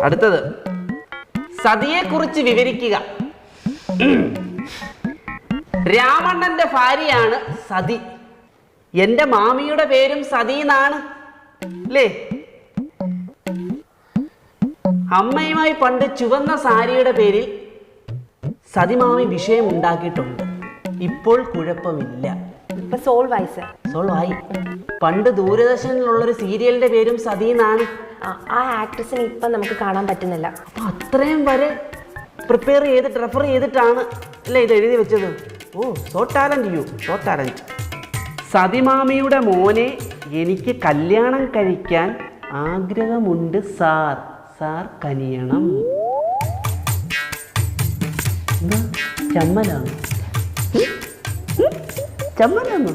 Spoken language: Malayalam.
അടുത്തത്, സതിയെ കുറിച്ച് വിവരിക്കുക. രാമണ്ണന്റെ ഭാര്യയാണ് സതി. എന്റെ മാമിയുടെ പേരും സതി എന്നാണ് അല്ലേ? അമ്മയുമായി പണ്ട് ചുവന്ന സാരിയുടെ പേരിൽ സതിമാമി വിഷയം ഉണ്ടാക്കിയിട്ടുണ്ട്. ഇപ്പോൾ കുഴപ്പമില്ല, സോൾവ് ആയി സർ. സോൾവ് ആയി. പണ്ട് ദൂരദർശനിലുള്ളൊരു സീരിയലിന്റെ പേരും സതി എന്നാണ്. ആ ആക്ട്രസിനെ ഇപ്പം നമുക്ക് കാണാൻ പറ്റുന്നില്ല. അപ്പൊ അത്രയും വരെ പ്രിപ്പയർ ചെയ്തിട്ട് റെഫർ ചെയ്തിട്ടാണ് അല്ലേ ഇത് എഴുതി വെച്ചത്. Oh, so talent you, so talent. സതിമാമിയുടെ മോനെ എനിക്ക് കല്യാണം കഴിക്കാൻ ആഗ്രഹമുണ്ട് സാർ, സാർ കനിയണം. ചമ്മലാണ്, ചമ്മലാണോ?